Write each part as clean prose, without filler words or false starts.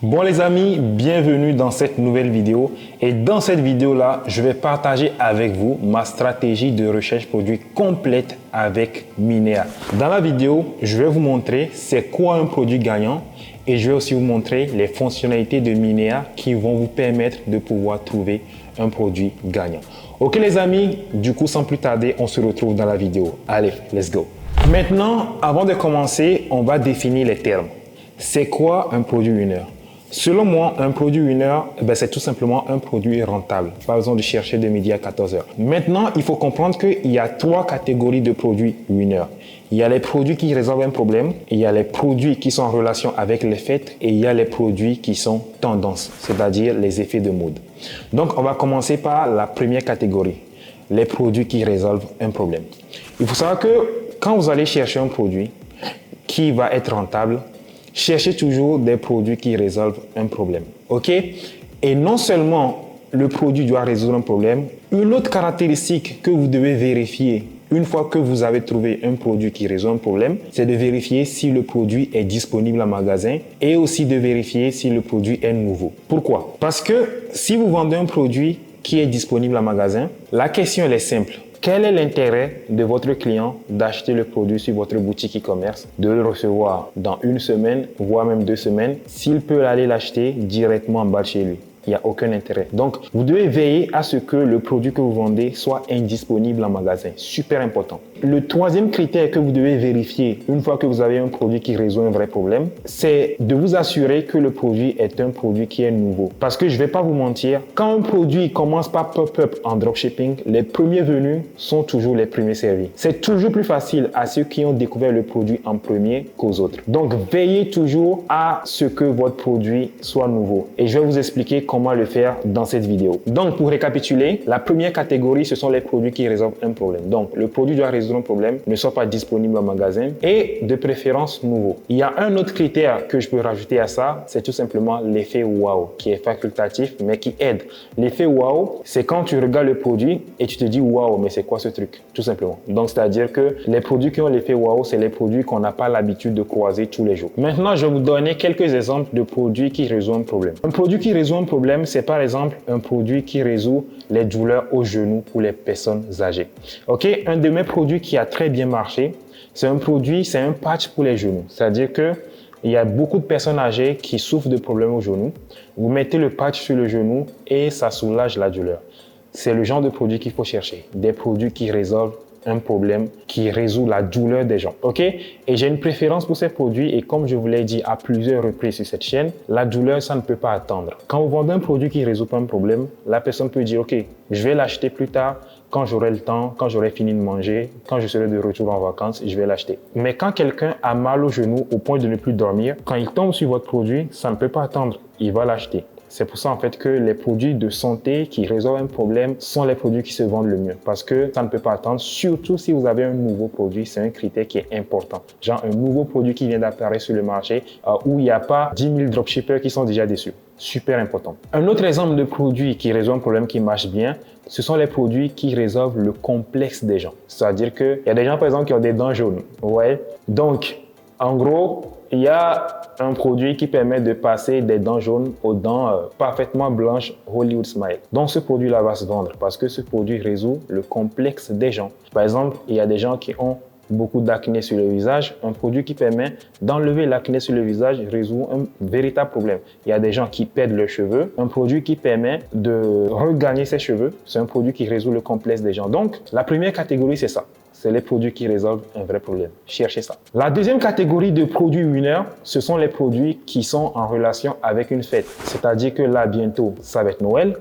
Bon les amis, bienvenue dans cette nouvelle vidéo et dans cette vidéo là, je vais partager avec vous ma stratégie de recherche produit complète avec Minea. Dans la vidéo, je vais vous montrer c'est quoi un produit gagnant et je vais aussi vous montrer les fonctionnalités de Minea qui vont vous permettre de pouvoir trouver un produit gagnant. Ok les amis, du coup sans plus tarder, on se retrouve dans la vidéo. Allez, let's go. Maintenant, avant de commencer, on va définir les termes. C'est quoi un produit winner? Selon moi, un produit winner, c'est tout simplement un produit rentable. Pas besoin de chercher de midi à 14h. Maintenant, il faut comprendre qu'il y a trois catégories de produits winner. Il y a les produits qui résolvent un problème, il y a les produits qui sont en relation avec les fêtes et il y a les produits qui sont tendances, c'est-à-dire les effets de mode. Donc, on va commencer par la première catégorie, les produits qui résolvent un problème. Il faut savoir que quand vous allez chercher un produit qui va être rentable, cherchez toujours des produits qui résolvent un problème. OK? Et non seulement le produit doit résoudre un problème, une autre caractéristique que vous devez vérifier une fois que vous avez trouvé un produit qui résout un problème, c'est de vérifier si le produit est disponible en magasin et aussi de vérifier si le produit est nouveau. Pourquoi? Parce que si vous vendez un produit qui est disponible en magasin, la question elle est simple. Quel est l'intérêt de votre client d'acheter le produit sur votre boutique e-commerce, de le recevoir dans une semaine, voire même 2 semaines, s'il peut aller l'acheter directement en bas de chez lui? Il n'y a aucun intérêt. Donc, vous devez veiller à ce que le produit que vous vendez soit indisponible en magasin. Super important. Le troisième critère que vous devez vérifier une fois que vous avez un produit qui résout un vrai problème, c'est de vous assurer que le produit est un produit qui est nouveau. Parce que je ne vais pas vous mentir, quand un produit commence par pop-up en dropshipping, les premiers venus sont toujours les premiers servis. C'est toujours plus facile à ceux qui ont découvert le produit en premier qu'aux autres. Donc, veillez toujours à ce que votre produit soit nouveau. Et je vais vous expliquer comment le faire dans cette vidéo. Donc, pour récapituler, la première catégorie, ce sont les produits qui résolvent un problème. Donc, le produit doit résoudre un problème, ne soit pas disponible en magasin et de préférence nouveau. Il y a un autre critère que je peux rajouter à ça, c'est tout simplement l'effet wow, qui est facultatif, mais qui aide. L'effet wow, c'est quand tu regardes le produit et tu te dis wow, mais c'est quoi ce truc? Tout simplement. Donc, c'est-à-dire que les produits qui ont l'effet wow, c'est les produits qu'on n'a pas l'habitude de croiser tous les jours. Maintenant, je vais vous donner quelques exemples de produits qui résolvent un problème. Un produit qui résout un problème, c'est par exemple un produit qui résout les douleurs aux genoux pour les personnes âgées. Ok, un de mes produits qui a très bien marché, c'est un patch pour les genoux. C'est-à-dire que il y a beaucoup de personnes âgées qui souffrent de problèmes aux genoux. Vous mettez le patch sur le genou et ça soulage la douleur. C'est le genre de produit qu'il faut chercher. Des produits qui résolvent un problème, qui résout la douleur des gens. OK? Et j'ai une préférence pour ces produits et comme je vous l'ai dit à plusieurs reprises sur cette chaîne, la douleur, ça ne peut pas attendre. Quand vous vendez un produit qui ne résout pas un problème, la personne peut dire, OK, je vais l'acheter plus tard, quand j'aurai le temps, quand j'aurai fini de manger, quand je serai de retour en vacances, je vais l'acheter. Mais quand quelqu'un a mal au genou au point de ne plus dormir, quand il tombe sur votre produit, ça ne peut pas attendre, il va l'acheter. C'est pour ça en fait que les produits de santé qui résolvent un problème sont les produits qui se vendent le mieux parce que ça ne peut pas attendre, surtout si vous avez un nouveau produit, c'est un critère qui est important. Genre un nouveau produit qui vient d'apparaître sur le marché où il n'y a pas 10 000 dropshippers qui sont déjà dessus. Super important. Un autre exemple de produit qui résout un problème qui marche bien, ce sont les produits qui résolvent le complexe des gens. C'est-à-dire qu'il y a des gens par exemple qui ont des dents jaunes. Ouais. Donc, en gros, il y a un produit qui permet de passer des dents jaunes aux dents parfaitement blanches Hollywood Smile. Donc, ce produit-là va se vendre parce que ce produit résout le complexe des gens. Par exemple, il y a des gens qui ont beaucoup d'acné sur le visage. Un produit qui permet d'enlever l'acné sur le visage résout un véritable problème. Il y a des gens qui perdent leurs cheveux. Un produit qui permet de regagner ses cheveux, c'est un produit qui résout le complexe des gens. Donc, la première catégorie, c'est ça. C'est les produits qui résolvent un vrai problème. Cherchez ça. La deuxième catégorie de produits winner, ce sont les produits qui sont en relation avec une fête. C'est-à-dire que là, bientôt, ça va être Noël.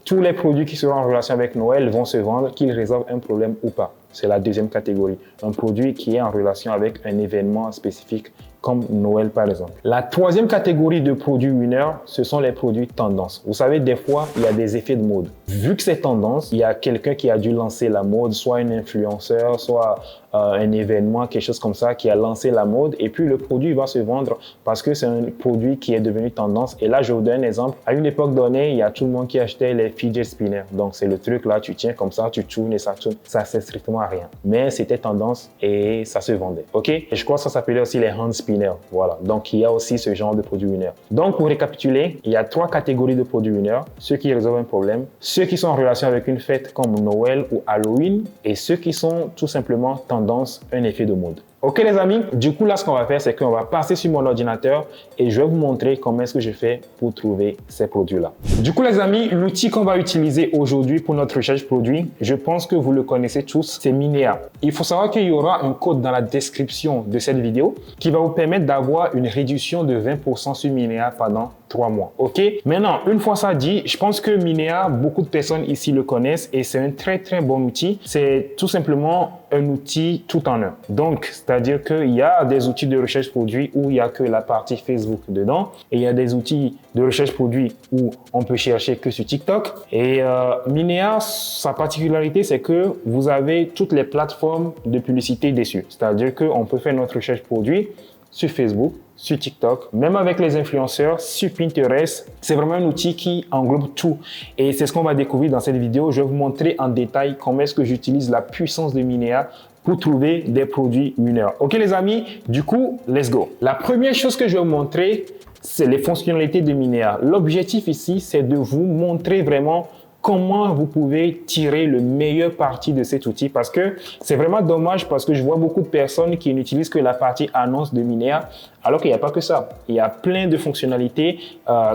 Tous les produits qui seront en relation avec Noël vont se vendre, qu'ils résolvent un problème ou pas. C'est la deuxième catégorie. Un produit qui est en relation avec un événement spécifique comme Noël par exemple. La troisième catégorie de produits winner, ce sont les produits tendance. Vous savez, des fois, il y a des effets de mode. Vu que c'est tendance, il y a quelqu'un qui a dû lancer la mode, soit un influenceur, soit un événement, quelque chose comme ça, qui a lancé la mode et puis le produit va se vendre parce que c'est un produit qui est devenu tendance. Et là, je vous donne un exemple. À une époque donnée, il y a tout le monde qui achetait les fidget spinners. Donc, c'est le truc là, tu tiens comme ça, tu tournes et ça tourne. Ça sert strictement à rien. Mais c'était tendance et ça se vendait. OK? Et je crois que ça s'appelait aussi les hand spinners. winner. Voilà. Donc, il y a aussi ce genre de produits winner. Donc, pour récapituler, il y a 3 catégories de produits winner. Ceux qui résolvent un problème, ceux qui sont en relation avec une fête comme Noël ou Halloween et ceux qui sont tout simplement tendance, un effet de mode. Ok les amis, du coup là ce qu'on va faire c'est qu'on va passer sur mon ordinateur et je vais vous montrer comment est-ce que je fais pour trouver ces produits-là. Du coup les amis, l'outil qu'on va utiliser aujourd'hui pour notre recherche produit, je pense que vous le connaissez tous, c'est Minea. Il faut savoir qu'il y aura un code dans la description de cette vidéo qui va vous permettre d'avoir une réduction de 20% sur Minea pendant 3 mois. Ok. Maintenant, une fois ça dit, je pense que Minea, beaucoup de personnes ici le connaissent et c'est un très bon outil. C'est tout simplement un outil tout en un. Donc, c'est-à-dire qu'il y a des outils de recherche produit où il n'y a que la partie Facebook dedans et il y a des outils de recherche produit où on peut chercher que sur TikTok. Et Minea, sa particularité, c'est que vous avez toutes les plateformes de publicité dessus. C'est-à-dire qu'on peut faire notre recherche produit sur Facebook, sur TikTok, même avec les influenceurs, sur Pinterest. C'est vraiment un outil qui englobe tout. Et c'est ce qu'on va découvrir dans cette vidéo. Je vais vous montrer en détail comment est-ce que j'utilise la puissance de Minea pour trouver des produits winners. Ok les amis, du coup, let's go. La première chose que je vais vous montrer, c'est les fonctionnalités de Minea. L'objectif ici, c'est de vous montrer vraiment comment vous pouvez tirer le meilleur parti de cet outil parce que c'est vraiment dommage parce que je vois beaucoup de personnes qui n'utilisent que la partie annonce de Minea alors qu'il n'y a pas que ça. Il y a plein de fonctionnalités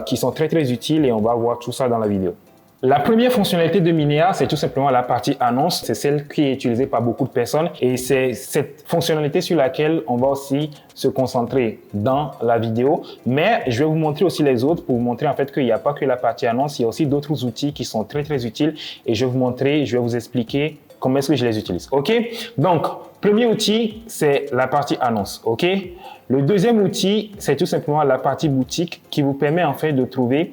qui sont très utiles et on va voir tout ça dans la vidéo. La première fonctionnalité de Minea, c'est tout simplement la partie annonce. C'est celle qui est utilisée par beaucoup de personnes et c'est cette fonctionnalité sur laquelle on va aussi se concentrer dans la vidéo. Mais je vais vous montrer aussi les autres pour vous montrer en fait qu'il n'y a pas que la partie annonce, il y a aussi d'autres outils qui sont très utiles et je vais vous montrer, je vais vous expliquer comment est-ce que je les utilise. Ok? Donc, premier outil, c'est la partie annonce. Ok? Le deuxième outil, c'est tout simplement la partie boutique qui vous permet en fait de trouver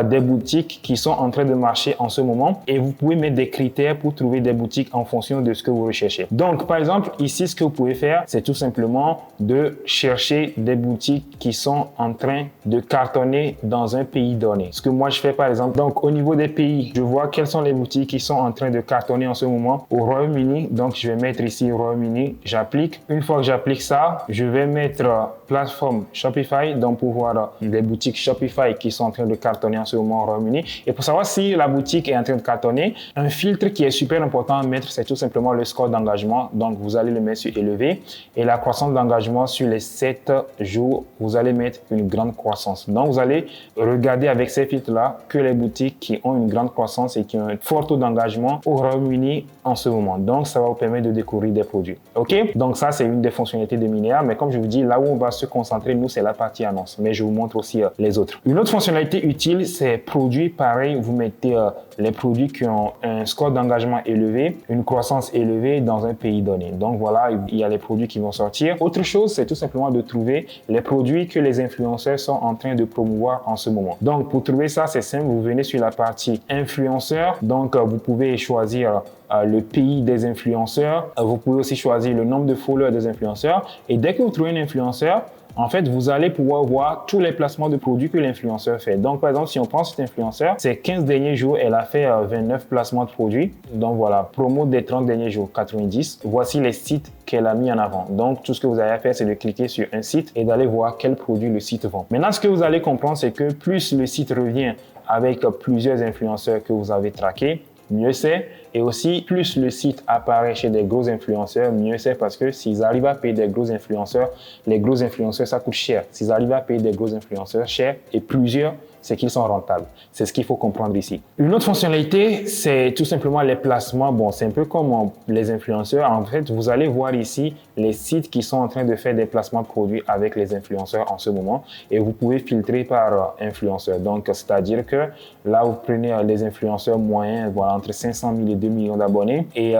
des boutiques qui sont en train de marcher en ce moment et vous pouvez mettre des critères pour trouver des boutiques en fonction de ce que vous recherchez. Donc, par exemple, ici, ce que vous pouvez faire, c'est tout simplement de chercher des boutiques qui sont en train de cartonner dans un pays donné. Ce que moi, je fais par exemple. Donc, au niveau des pays, je vois quelles sont les boutiques qui sont en train de cartonner en ce moment au Royaume-Uni. Donc, je vais mettre ici Royaume-Uni. J'applique. Une fois que j'applique ça, je vais mettre plateforme Shopify, donc pour voir les boutiques Shopify qui sont en train de cartonner en ce moment au Royaume-Uni. Et pour savoir si la boutique est en train de cartonner, un filtre qui est super important à mettre, c'est tout simplement le score d'engagement. Donc, vous allez le mettre sur élevé et la croissance d'engagement sur les 7 jours, vous allez mettre une grande croissance. Donc, vous allez regarder avec ces filtres-là que les boutiques qui ont une grande croissance et qui ont un fort taux d'engagement au Royaume-Uni en ce moment. Donc, ça va vous permettre de découvrir des produits. OK? Donc, ça, c'est une des fonctionnalités de Minea. Mais comme je vous dis, là où on va se concentrer, nous, c'est la partie annonce. Mais je vous montre aussi les autres. Une autre fonctionnalité utile, c'est produits. Pareil, vous mettez les produits qui ont un score d'engagement élevé, une croissance élevée dans un pays donné. Donc, voilà, il y a les produits qui vont sortir. Autre chose, c'est tout simplement de trouver les produits que les influenceurs sont en train de promouvoir en ce moment. Donc, pour trouver ça, c'est simple. Vous venez sur la partie influenceurs. Donc, vous pouvez choisir le pays des influenceurs. Vous pouvez aussi choisir le nombre de followers des influenceurs. Et dès que vous trouvez un influenceur, en fait, vous allez pouvoir voir tous les placements de produits que l'influenceur fait. Donc, par exemple, si on prend cet influenceur, ces 15 derniers jours, elle a fait 29 placements de produits. Donc, voilà, promo des 30 derniers jours, 90. Voici les sites qu'elle a mis en avant. Donc, tout ce que vous avez à faire, c'est de cliquer sur un site et d'aller voir quel produit le site vend. Maintenant, ce que vous allez comprendre, c'est que plus le site revient avec plusieurs influenceurs que vous avez traqués, mieux c'est. Et aussi, plus le site apparaît chez des gros influenceurs, mieux c'est parce que s'ils arrivent à payer des gros influenceurs, les gros influenceurs, ça coûte cher. S'ils arrivent à payer des gros influenceurs cher et plusieurs, c'est qu'ils sont rentables. C'est ce qu'il faut comprendre ici. Une autre fonctionnalité, c'est tout simplement les placements. Bon, c'est un peu comme les influenceurs. En fait, vous allez voir ici les sites qui sont en train de faire des placements de produits avec les influenceurs en ce moment. Et vous pouvez filtrer par influenceur. Donc, c'est-à-dire que là, vous prenez les influenceurs moyens, voilà, entre 500 000 et 2 millions d'abonnés. Et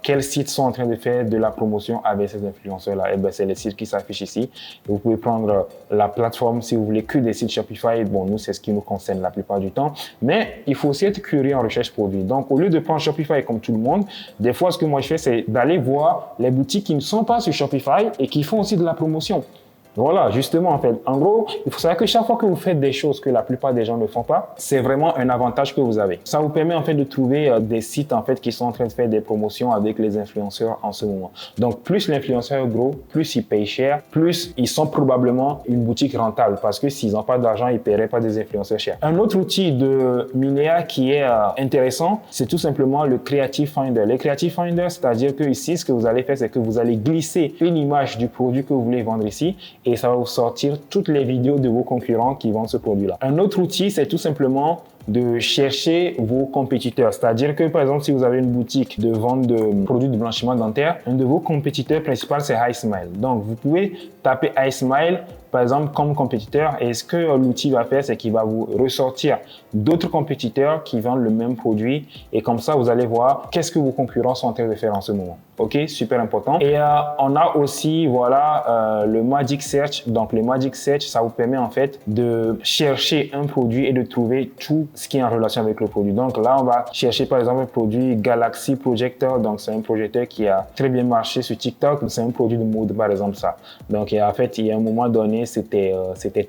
quels sites sont en train de faire de la promotion avec ces influenceurs-là? Eh bien, c'est les sites qui s'affichent ici. Et vous pouvez prendre la plateforme si vous voulez que des sites Shopify. Bon, nous, c'est ce qui nous concerne la plupart du temps. Mais il faut aussi être curieux en recherche produit. Donc, au lieu de prendre Shopify comme tout le monde, des fois, ce que moi je fais, c'est d'aller voir les boutiques qui ne sont pas sur Shopify et qui font aussi de la promotion. Voilà, justement, en fait. En gros, il faut savoir que chaque fois que vous faites des choses que la plupart des gens ne font pas, c'est vraiment un avantage que vous avez. Ça vous permet, en fait, de trouver des sites, en fait, qui sont en train de faire des promotions avec les influenceurs en ce moment. Donc, plus l'influenceur est gros, plus il paye cher, plus ils sont probablement une boutique rentable parce que s'ils n'ont pas d'argent, ils ne paieraient pas des influenceurs chers. Un autre outil de Minea qui est intéressant, c'est tout simplement le Creative Finder. Le Creative Finder, c'est-à-dire que ici, ce que vous allez faire, c'est que vous allez glisser une image du produit que vous voulez vendre ici et ça va vous sortir toutes les vidéos de vos concurrents qui vendent ce produit-là. Un autre outil, c'est tout simplement de chercher vos compétiteurs. C'est-à-dire que, par exemple, si vous avez une boutique de vente de produits de blanchiment dentaire, un de vos compétiteurs principaux, c'est iSmile. Donc, vous pouvez taper iSmile, par exemple, comme compétiteur. Et ce que l'outil va faire, c'est qu'il va vous ressortir d'autres compétiteurs qui vendent le même produit. Et comme ça, vous allez voir qu'est-ce que vos concurrents sont en train de faire en ce moment. OK, super important. Et on a aussi, voilà, le Magic Search. Donc, le Magic Search, ça vous permet en fait de chercher un produit et de trouver tout ce qui est en relation avec le produit. Donc là, on va chercher par exemple un produit Galaxy Projector. Donc, c'est un projecteur qui a très bien marché sur TikTok. C'est un produit de mode, par exemple, ça. Donc, en fait, il y a un moment donné, c'était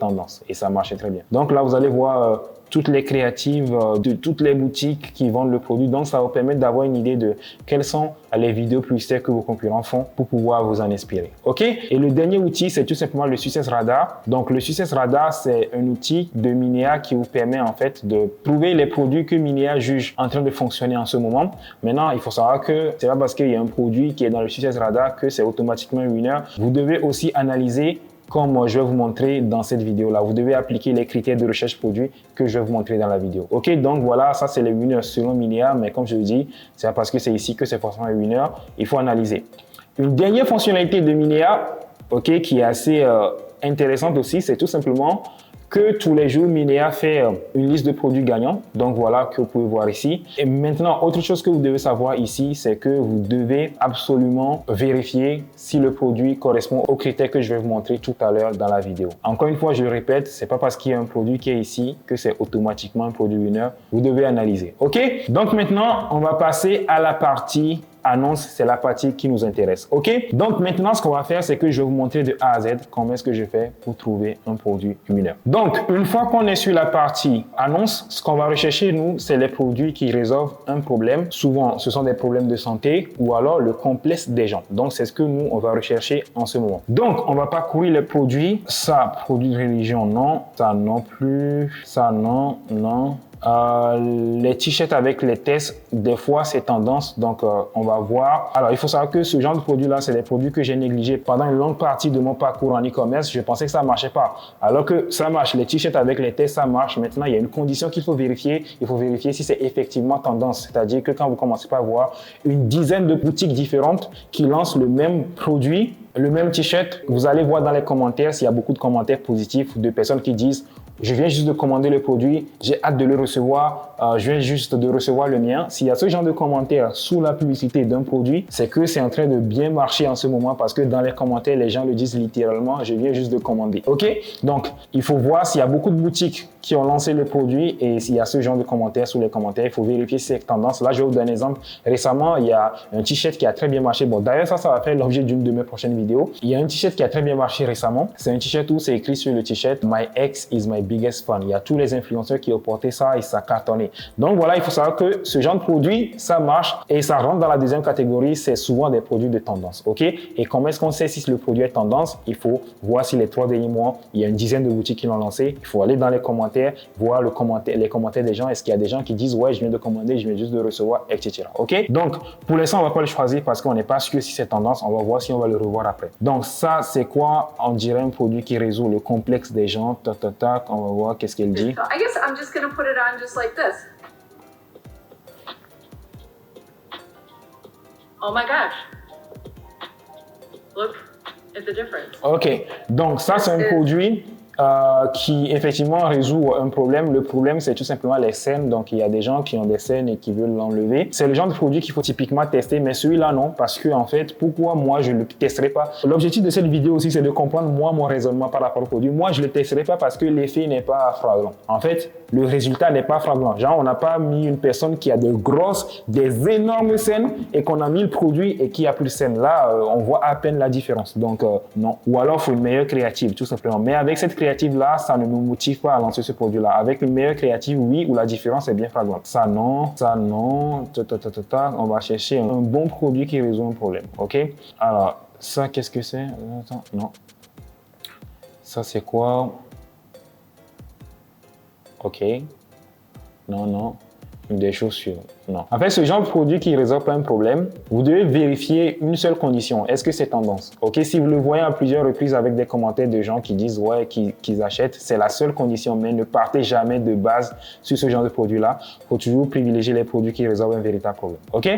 tendance et ça marchait très bien. Donc là, vous allez voir toutes les créatives de toutes les boutiques qui vendent le produit. Donc, ça va vous permettre d'avoir une idée de quelles sont les vidéos publicitaires que vos concurrents font pour pouvoir vous en inspirer. OK? Et le dernier outil, c'est tout simplement le Success Radar. Donc, le Success Radar, c'est un outil de Minea qui vous permet en fait de trouver les produits que Minea juge en train de fonctionner en ce moment. Maintenant, il faut savoir que c'est pas parce qu'il y a un produit qui est dans le Success Radar que c'est automatiquement un winner. Vous devez aussi analyser comme je vais vous montrer dans cette vidéo-là. Vous devez appliquer les critères de recherche produit que je vais vous montrer dans la vidéo. OK, donc voilà, ça c'est les winners selon Minea, mais comme je le dis, c'est parce que c'est ici que c'est forcément un winner. Il faut analyser. Une dernière fonctionnalité de Minea, OK, qui est assez intéressante aussi, c'est tout simplement que tous les jours, Minea fait une liste de produits gagnants. Donc voilà que vous pouvez voir ici. Et maintenant, autre chose que vous devez savoir ici, c'est que vous devez absolument vérifier si le produit correspond aux critères que je vais vous montrer tout à l'heure dans la vidéo. Encore une fois, je le répète, c'est pas parce qu'il y a un produit qui est ici que c'est automatiquement un produit winner. Vous devez analyser. OK? Donc maintenant, on va passer à la partie annonce, c'est la partie qui nous intéresse. OK? Donc maintenant, ce qu'on va faire, c'est que je vais vous montrer de A à Z comment est-ce que je fais pour trouver un produit winner. Donc, une fois qu'on est sur la partie annonce, ce qu'on va rechercher, nous, c'est les produits qui résolvent un problème. Souvent, ce sont des problèmes de santé ou alors le complexe des gens. Donc, c'est ce que nous, on va rechercher en ce moment. Donc, on va parcourir les produits. Ça, produit de religion, non. Ça, non plus. Ça, non, non. Les t-shirts avec les tests, des fois c'est tendance, donc on va voir. Alors il faut savoir que ce genre de produit là, c'est des produits que j'ai négligés pendant une longue partie de mon parcours en e-commerce. Je pensais que ça marchait pas, alors que ça marche. Les t-shirts avec les tests, ça marche. Maintenant, il y a une condition qu'il faut vérifier. Il faut vérifier si c'est effectivement tendance, c'est-à-dire que quand vous commencez par voir une dizaine de boutiques différentes qui lancent le même produit, le même t-shirt, vous allez voir dans les commentaires s'il y a beaucoup de commentaires positifs de personnes qui disent: je viens juste de commander le produit, j'ai hâte de le recevoir, je viens juste de recevoir le mien. S'il y a ce genre de commentaires sous la publicité d'un produit, c'est que c'est en train de bien marcher en ce moment parce que dans les commentaires, les gens le disent littéralement: je viens juste de commander. OK? Donc, il faut voir s'il y a beaucoup de boutiques qui ont lancé le produit et s'il y a ce genre de commentaires sous les commentaires, il faut vérifier si c'est tendance. Là, je vais vous donner un exemple. Récemment, il y a un t-shirt qui a très bien marché. Bon, d'ailleurs, ça va faire l'objet d'une de mes prochaines vidéos. Il y a un t-shirt qui a très bien marché récemment. C'est un t-shirt où c'est écrit sur le t-shirt: My ex is my biggest fan. Il y a tous les influenceurs qui ont porté ça et ça a cartonné. Donc voilà, il faut savoir que ce genre de produit, ça marche et ça rentre dans la deuxième catégorie. C'est souvent des produits de tendance. OK? Et comment est-ce qu'on sait si le produit est tendance? Il faut voir si les 3 derniers mois, il y a une dizaine de boutiques qui l'ont lancé. Il faut aller dans les commentaires, voir les commentaires des gens. Est-ce qu'il y a des gens qui disent: ouais, je viens de commander, je viens juste de recevoir, etc. OK? Donc, pour l'instant, on va pas le choisir parce qu'on n'est pas sûr si c'est tendance. On va voir si on va le revoir après. Donc, ça, c'est quoi? On dirait un produit qui résout le complexe des gens. Tac, tac, tac. On va voir qu'est-ce qu'elle dit. I guess I'm just gonna put it on just like this. Oh my gosh. Look at the difference. OK. Donc, ça, c'est un produit qui effectivement résout un problème. Le problème, c'est tout simplement les cernes. Donc, il y a des gens qui ont des cernes et qui veulent l'enlever. C'est le genre de produit qu'il faut typiquement tester, mais celui-là, non, parce que en fait, pourquoi moi, je ne le testerai pas? L'objectif de cette vidéo aussi, c'est de comprendre moi, mon raisonnement par rapport au produit. Moi, je ne le testerai pas parce que l'effet n'est pas flagrant. En fait, le résultat n'est pas flagrant. Genre, on n'a pas mis une personne qui a des énormes cernes et qu'on a mis le produit et qui a plus de cernes. Là, on voit à peine la différence. Donc, non. Ou alors, il faut une meilleure créative, tout simplement. Mais avec cette créative-là, ça ne nous motive pas à lancer ce produit-là. Avec une meilleure créative, oui, où la différence est bien flagrante. Ça, non. Ça, non. On va chercher un bon produit qui résout un problème. OK? Alors, ça, qu'est-ce que c'est? Attends, non. Ça, c'est quoi? OK. Non. Des chaussures. Non. En fait, ce genre de produit qui résout pas un problème, vous devez vérifier une seule condition. Est-ce que c'est tendance? OK, si vous le voyez à plusieurs reprises avec des commentaires de gens qui disent ouais, qu'ils achètent, c'est la seule condition. Mais ne partez jamais de base sur ce genre de produit-là. Il faut toujours privilégier les produits qui résolvent un véritable problème. OK?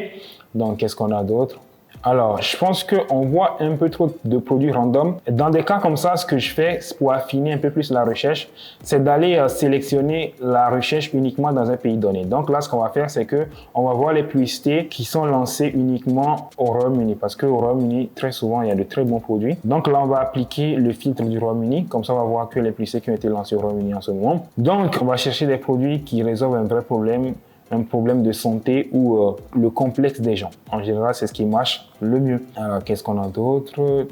Donc, qu'est-ce qu'on a d'autre? Alors, je pense qu'on voit un peu trop de produits random. Dans des cas comme ça, ce que je fais pour affiner un peu plus la recherche, c'est d'aller sélectionner la recherche uniquement dans un pays donné. Donc là, ce qu'on va faire, c'est que on va voir les publicités qui sont lancées uniquement au Royaume-Uni. Parce qu'au Royaume-Uni, très souvent, il y a de très bons produits. Donc là, on va appliquer le filtre du Royaume-Uni. Comme ça, on va voir que les publicités qui ont été lancées au Royaume-Uni en ce moment. Donc, on va chercher des produits qui résolvent un vrai problème, un problème de santé ou le complexe des gens. En général, c'est ce qui marche le mieux. Alors, qu'est-ce qu'on a d'autre?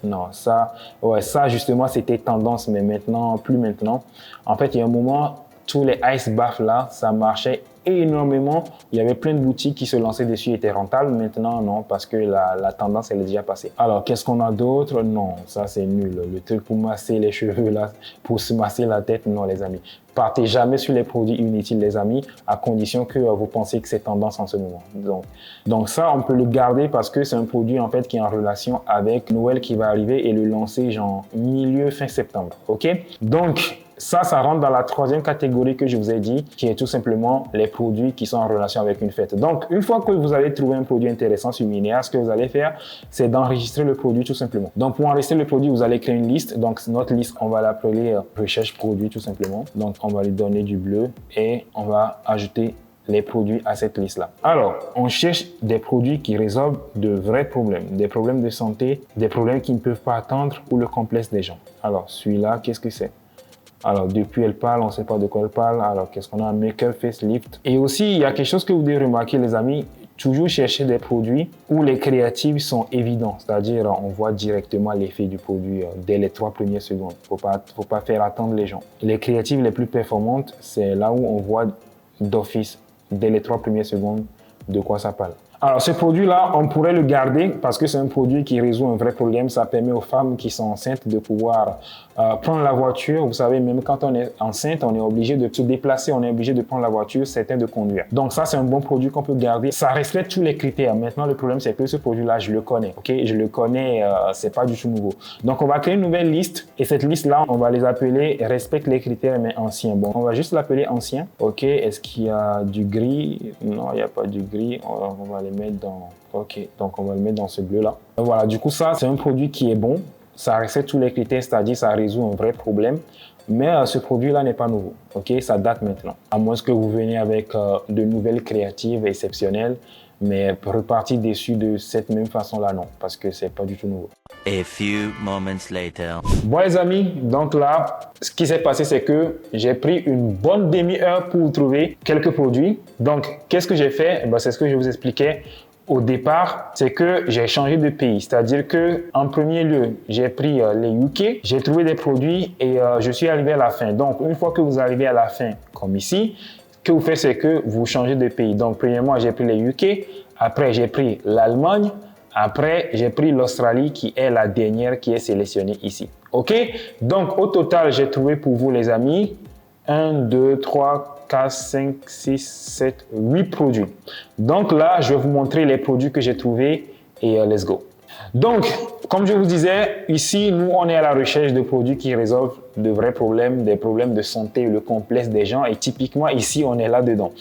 Non, ça, ouais, ça justement, c'était tendance, mais maintenant, plus maintenant. En fait, il y a un moment, tous les ice baths là, ça marchait énormément. Il y avait plein de boutiques qui se lançaient dessus et étaient rentables. Maintenant, non, parce que la tendance, elle est déjà passée. Alors, qu'est-ce qu'on a d'autre? Non, ça, c'est nul. Le truc pour masser les cheveux, là, pour se masser la tête, non, les amis. Partez jamais sur les produits inutiles, les amis, à condition que vous pensez que c'est tendance en ce moment. Donc ça, on peut le garder parce que c'est un produit, en fait, qui est en relation avec Noël qui va arriver et le lancer, genre, fin septembre. OK? Donc, ça rentre dans la troisième catégorie que je vous ai dit, qui est tout simplement les produits qui sont en relation avec une fête. Donc, une fois que vous avez trouvé un produit intéressant sur Minea, ce que vous allez faire, c'est d'enregistrer le produit tout simplement. Donc, pour enregistrer le produit, vous allez créer une liste. Donc, notre liste, on va l'appeler recherche produit tout simplement. Donc, on va lui donner du bleu et on va ajouter les produits à cette liste-là. Alors, on cherche des produits qui résolvent de vrais problèmes, des problèmes de santé, des problèmes qui ne peuvent pas attendre ou le complexe des gens. Alors, celui-là, qu'est-ce que c'est? Alors, depuis elle parle, on ne sait pas de quoi elle parle. Alors, qu'est-ce qu'on a? Make-up, facelift. Et aussi, il y a quelque chose que vous devez remarquer, les amis. Toujours chercher des produits où les créatives sont évidents. C'est-à-dire, on voit directement l'effet du produit dès les 3 premières secondes. Faut pas faire attendre les gens. Les créatives les plus performantes, c'est là où on voit d'office, dès les 3 premières secondes, de quoi ça parle. Alors, ce produit-là, on pourrait le garder parce que c'est un produit qui résout un vrai problème. Ça permet aux femmes qui sont enceintes de pouvoir prendre la voiture. Vous savez, même quand on est enceinte, on est obligé de se déplacer, on est obligé de prendre la voiture, certains de conduire. Donc ça, c'est un bon produit qu'on peut garder. Ça respecte tous les critères. Maintenant, le problème, c'est que ce produit-là, je le connais. Ok, je le connais, c'est pas du tout nouveau. Donc, on va créer une nouvelle liste et cette liste-là, on va les appeler respecte les critères, mais anciens. Bon, on va juste l'appeler ancien. Ok, est-ce qu'il y a du gris? Non, il n'y a pas du gris. On va les mettre dans... Ok, donc on va le mettre dans ce bleu-là. Voilà, du coup, ça, c'est un produit qui est bon. Ça respecte tous les critères, c'est-à-dire ça résout un vrai problème. Mais ce produit-là n'est pas nouveau. Ok, ça date maintenant. À moins que vous veniez avec de nouvelles créatives exceptionnelles, mais repartir dessus de cette même façon-là, non, parce que c'est pas du tout nouveau. A few moments later. Bon les amis, donc là, ce qui s'est passé, c'est que j'ai pris une bonne demi-heure pour trouver quelques produits. Donc, qu'est-ce que j'ai fait? C'est ce que je vous expliquais au départ, c'est que j'ai changé de pays. C'est-à-dire que en premier lieu, j'ai pris les UK, j'ai trouvé des produits et je suis arrivé à la fin. Donc, une fois que vous arrivez à la fin, comme ici, ce que vous faites, c'est que vous changez de pays. Donc, premièrement, j'ai pris les UK, après j'ai pris l'Allemagne, après j'ai pris l'Australie qui est la dernière qui est sélectionnée ici. OK? Donc, au total, j'ai trouvé pour vous les amis 1, 2, 3, 4, 5, 6, 7, 8 produits. Donc là, je vais vous montrer les produits que j'ai trouvés et let's go. Donc, comme je vous disais, ici, nous, on est à la recherche de produits qui résolvent de vrais problèmes, des problèmes de santé, le complexe des gens. Et typiquement, ici, on est là-dedans.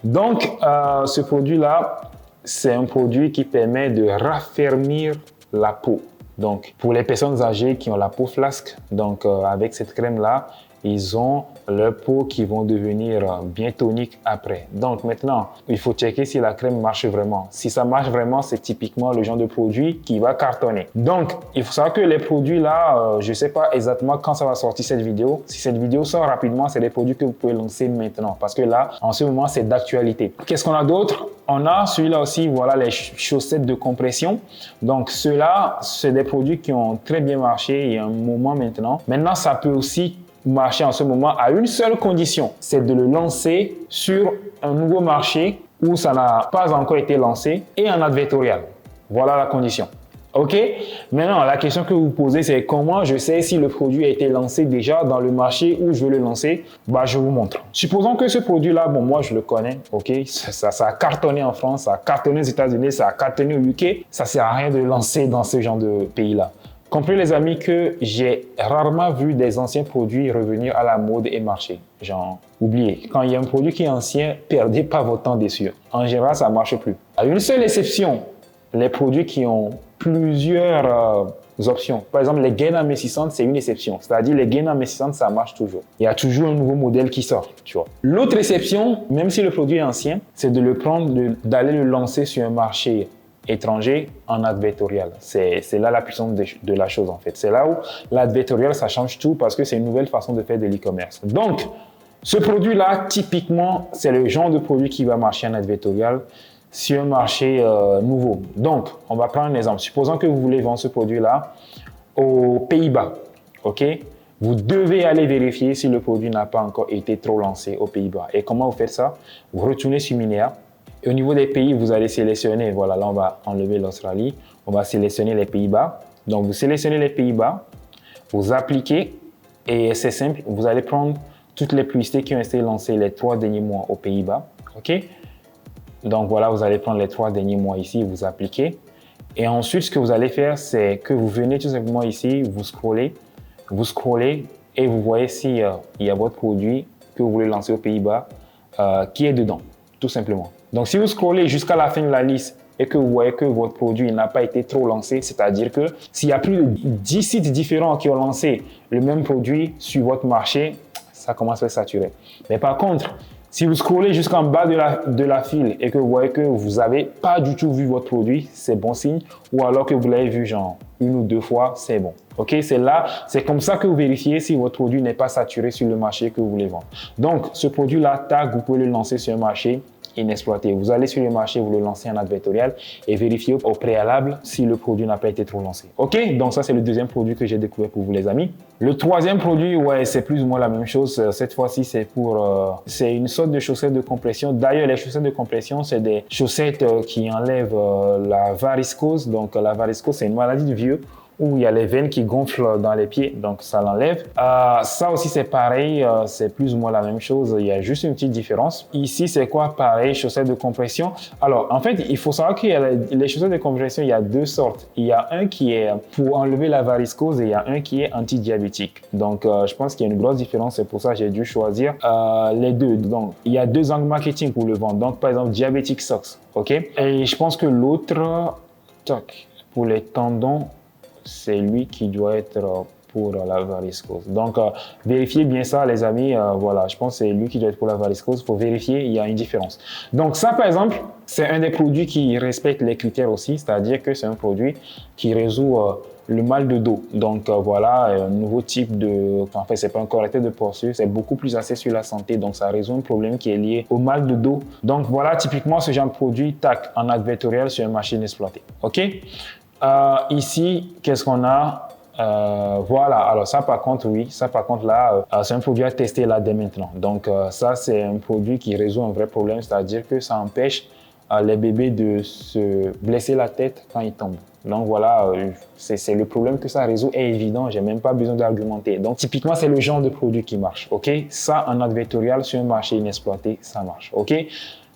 Donc, ce produit-là, c'est un produit qui permet de raffermir la peau. Donc, pour les personnes âgées qui ont la peau flasque, donc avec cette crème-là, ils ont leur peau qui vont devenir bien tonique après. Donc maintenant, il faut checker si la crème marche vraiment. Si ça marche vraiment, c'est typiquement le genre de produit qui va cartonner. Donc, il faut savoir que les produits là, je ne sais pas exactement quand ça va sortir cette vidéo. Si cette vidéo sort rapidement, c'est des produits que vous pouvez lancer maintenant parce que là, en ce moment, c'est d'actualité. Qu'est-ce qu'on a d'autre? On a celui-là aussi, voilà, les chaussettes de compression. Donc, ceux-là, c'est des produits qui ont très bien marché il y a un moment maintenant. Maintenant, ça peut aussi marcher en ce moment à une seule condition, c'est de le lancer sur un nouveau marché où ça n'a pas encore été lancé et en advertorial. Voilà la condition. OK? Maintenant, la question que vous posez, c'est comment je sais si le produit a été lancé déjà dans le marché où je veux le lancer? Bah, je vous montre. Supposons que ce produit-là, bon, moi, je le connais. OK? Ça a cartonné en France, ça a cartonné aux États-Unis, ça a cartonné au UK. Ça ne sert à rien de le lancer dans ce genre de pays-là. Comprenez les amis que j'ai rarement vu des anciens produits revenir à la mode et marcher. Genre, oubliez, quand il y a un produit qui est ancien, perdez pas votre temps dessus. En général, ça ne marche plus. À une seule exception, les produits qui ont plusieurs options. Par exemple, les gaines amincissantes, c'est une exception. C'est-à-dire, les gaines amincissantes, ça marche toujours. Il y a toujours un nouveau modèle qui sort, tu vois. L'autre exception, même si le produit est ancien, c'est de le prendre, d'aller le lancer sur un marché étranger en advertorial. C'est là la puissance de la chose en fait. C'est là où l'advertorial, ça change tout parce que c'est une nouvelle façon de faire de l'e-commerce. Donc, ce produit-là, typiquement, c'est le genre de produit qui va marcher en advertorial sur un marché nouveau. Donc, on va prendre un exemple. Supposons que vous voulez vendre ce produit-là aux Pays-Bas. OK? Vous devez aller vérifier si le produit n'a pas encore été trop lancé aux Pays-Bas. Et comment vous faites ça? Vous retournez sur Minea. Et au niveau des pays, vous allez sélectionner, voilà, là on va enlever l'Australie, on va sélectionner les Pays-Bas. Donc vous sélectionnez les Pays-Bas, vous appliquez et c'est simple, vous allez prendre toutes les publicités qui ont été lancées les 3 derniers mois aux Pays-Bas. OK? Donc voilà, vous allez prendre les 3 derniers mois ici, vous appliquez. Et ensuite, ce que vous allez faire, c'est que vous venez tout simplement ici, vous scrollez et vous voyez s'il y a votre produit que vous voulez lancer aux Pays-Bas qui est dedans, tout simplement. Donc, si vous scrollez jusqu'à la fin de la liste et que vous voyez que votre produit n'a pas été trop lancé, c'est-à-dire que s'il y a plus de 10 sites différents qui ont lancé le même produit sur votre marché, ça commence à être saturé. Mais par contre, si vous scrollez jusqu'en bas de la file et que vous voyez que vous n'avez pas du tout vu votre produit, c'est bon signe. Ou alors que vous l'avez vu genre 1 ou 2 fois, c'est bon. OK, c'est comme ça que vous vérifiez si votre produit n'est pas saturé sur le marché que vous voulez vendre. Donc, ce produit-là, tag, vous pouvez le lancer sur un marché inexploité. Vous allez sur le marché, vous le lancez en advertorial et vérifiez au préalable si le produit n'a pas été trop lancé. OK, donc ça, c'est le deuxième produit que j'ai découvert pour vous, les amis. Le troisième produit, ouais, c'est plus ou moins la même chose. Cette fois-ci, c'est une sorte de chaussette de compression. D'ailleurs, les chaussettes de compression, c'est des chaussettes qui enlèvent la varicose. Donc, la varicose, c'est une maladie du vieux où il y a les veines qui gonflent dans les pieds, donc ça l'enlève. Ça aussi, c'est pareil, c'est plus ou moins la même chose, il y a juste une petite différence. Ici, c'est quoi? Pareil, chaussettes de compression. Alors, en fait, il faut savoir qu'il y a les chaussettes de compression, il y a 2 sortes. Il y a un qui est pour enlever la varicose et il y a un qui est anti-diabétique. Donc, je pense qu'il y a une grosse différence, c'est pour ça que j'ai dû choisir les deux. Donc, il y a 2 angles marketing pour le vendre. Donc, par exemple, Diabetic Socks, OK? Et je pense que l'autre, pour les tendons, c'est lui qui doit être pour la varicose. Donc, vérifiez bien ça, les amis. Voilà, je pense que c'est lui qui doit être pour la varicose. Il faut vérifier, il y a une différence. Donc, ça, par exemple, c'est un des produits qui respecte les critères aussi, c'est-à-dire que c'est un produit qui résout le mal de dos. Donc, voilà, un nouveau type de... En fait, c'est pas un correcteur de posture, c'est beaucoup plus axé sur la santé. Donc, ça résout un problème qui est lié au mal de dos. Donc, voilà, typiquement, ce genre de produit, tac, en advertorial sur une machine exploitée. OK? Ici, qu'est-ce qu'on a? Voilà, alors ça par contre, oui, ça par contre là, c'est un produit à tester là dès maintenant. Donc ça, c'est un produit qui résout un vrai problème, c'est-à-dire que ça empêche les bébés de se blesser la tête quand ils tombent. Donc voilà, c'est le problème que ça résout est évident, j'ai même pas besoin d'argumenter. Donc typiquement, c'est le genre de produit qui marche, ok? Ça, en advertorial sur un marché inexploité, ça marche, ok?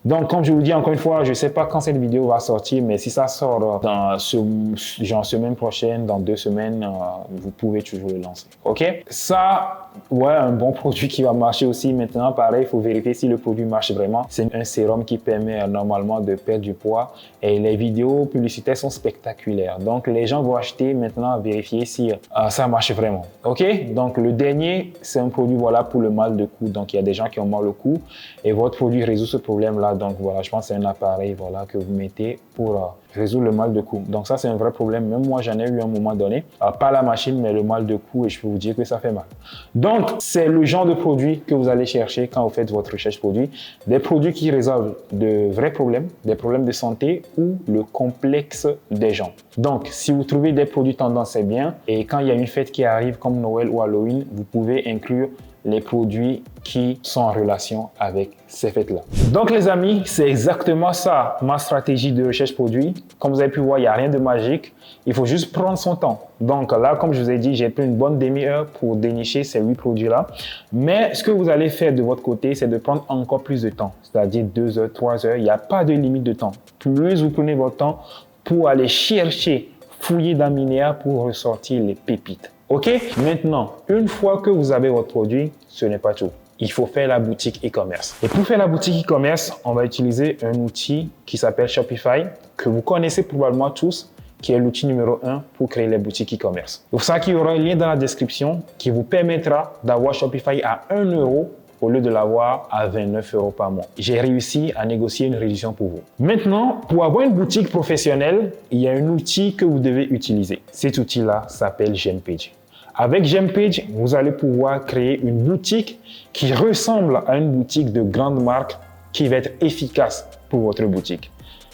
Donc, comme je vous dis encore une fois, je ne sais pas quand cette vidéo va sortir, mais si ça sort dans genre semaine prochaine, dans 2 semaines, vous pouvez toujours le lancer. OK? Ça, Ouais, un bon produit qui va marcher aussi. Maintenant, pareil, il faut vérifier si le produit marche vraiment. C'est un sérum qui permet normalement de perdre du poids et les vidéos publicitaires sont spectaculaires. Donc, les gens vont acheter maintenant à vérifier si ça marche vraiment. OK? Donc, le dernier, c'est un produit voilà, pour le mal de cou. Donc, il y a des gens qui ont mal au cou et votre produit résout ce problème-là. Donc, voilà, je pense que c'est un appareil voilà, que vous mettez pour résoudre le mal de cou. Donc, ça, c'est un vrai problème. Même moi, j'en ai eu à un moment donné. Pas la machine, mais le mal de cou et je peux vous dire que ça fait mal. Donc, c'est le genre de produit que vous allez chercher quand vous faites votre recherche produit. Des produits qui résolvent de vrais problèmes, des problèmes de santé ou le complexe des gens. Donc, si vous trouvez des produits tendance, c'est bien. Et quand il y a une fête qui arrive comme Noël ou Halloween, vous pouvez inclure les produits qui sont en relation avec ces fêtes-là. Donc les amis, c'est exactement ça, ma stratégie de recherche produit. Comme vous avez pu voir, il n'y a rien de magique. Il faut juste prendre son temps. Donc là, comme je vous ai dit, j'ai pris une bonne demi-heure pour dénicher ces 8 produits-là. Mais ce que vous allez faire de votre côté, c'est de prendre encore plus de temps. C'est-à-dire 2 heures, 3 heures. Il n'y a pas de limite de temps. Plus vous prenez votre temps pour aller chercher, fouiller dans Minea pour ressortir les pépites. OK? Maintenant, une fois que vous avez votre produit, ce n'est pas tout. Il faut faire la boutique e-commerce. Et pour faire la boutique e-commerce, on va utiliser un outil qui s'appelle Shopify, que vous connaissez probablement tous, qui est l'outil numéro 1 pour créer les boutiques e-commerce. Pour ça, il y aura un lien dans la description qui vous permettra d'avoir Shopify à 1 euro au lieu de l'avoir à 29 euros par mois. J'ai réussi à négocier une réduction pour vous. Maintenant, pour avoir une boutique professionnelle, il y a un outil que vous devez utiliser. Cet outil-là s'appelle Gempage. Avec Gempage, vous allez pouvoir créer une boutique qui ressemble à une boutique de grande marque qui va être efficace pour votre boutique.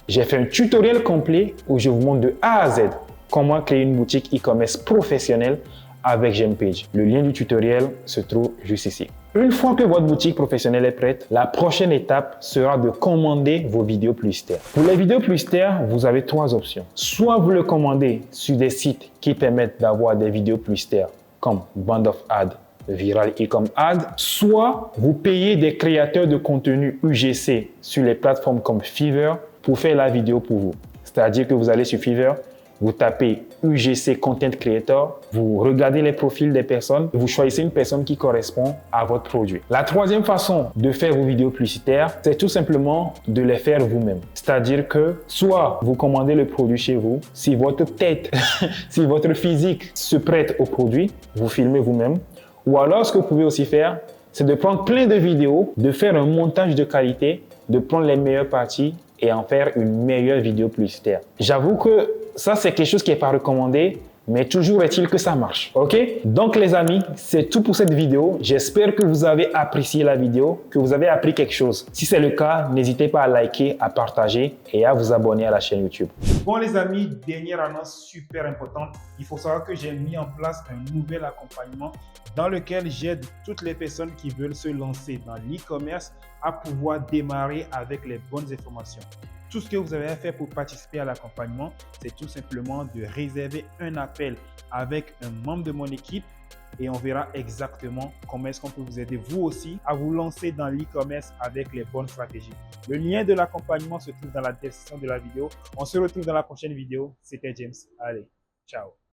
J'ai fait un tutoriel complet où je vous montre de A à Z comment créer une boutique e-commerce professionnelle avec Gempage. Le lien du tutoriel se trouve juste ici. Une fois que votre boutique professionnelle est prête, la prochaine étape sera de commander vos vidéos publicitaires. Pour les vidéos publicitaires, vous avez 3 options. Soit vous le commandez sur des sites qui permettent d'avoir des vidéos publicitaires comme Band of Ad, Viral Ecom Ad, soit vous payez des créateurs de contenu UGC sur les plateformes comme Fiverr pour faire la vidéo pour vous. C'est-à-dire que vous allez sur Fiverr, vous tapez UGC Content Creator, vous regardez les profils des personnes, vous choisissez une personne qui correspond à votre produit. La troisième façon de faire vos vidéos publicitaires, c'est tout simplement de les faire vous-même. C'est-à-dire que soit vous commandez le produit chez vous, si votre tête, si votre physique se prête au produit, vous filmez vous-même. Ou alors, ce que vous pouvez aussi faire, c'est de prendre plein de vidéos, de faire un montage de qualité, de prendre les meilleures parties et en faire une meilleure vidéo publicitaire. J'avoue que ça, c'est quelque chose qui n'est pas recommandé, mais toujours est-il que ça marche. OK? Donc, les amis, c'est tout pour cette vidéo. J'espère que vous avez apprécié la vidéo, que vous avez appris quelque chose. Si c'est le cas, n'hésitez pas à liker, à partager et à vous abonner à la chaîne YouTube. Bon, les amis, dernière annonce super importante. Il faut savoir que j'ai mis en place un nouvel accompagnement dans lequel j'aide toutes les personnes qui veulent se lancer dans l'e-commerce à pouvoir démarrer avec les bonnes informations. Tout ce que vous avez à faire pour participer à l'accompagnement, c'est tout simplement de réserver un appel avec un membre de mon équipe et on verra exactement comment est-ce qu'on peut vous aider vous aussi à vous lancer dans l'e-commerce avec les bonnes stratégies. Le lien de l'accompagnement se trouve dans la description de la vidéo. On se retrouve dans la prochaine vidéo. C'était James. Allez, ciao.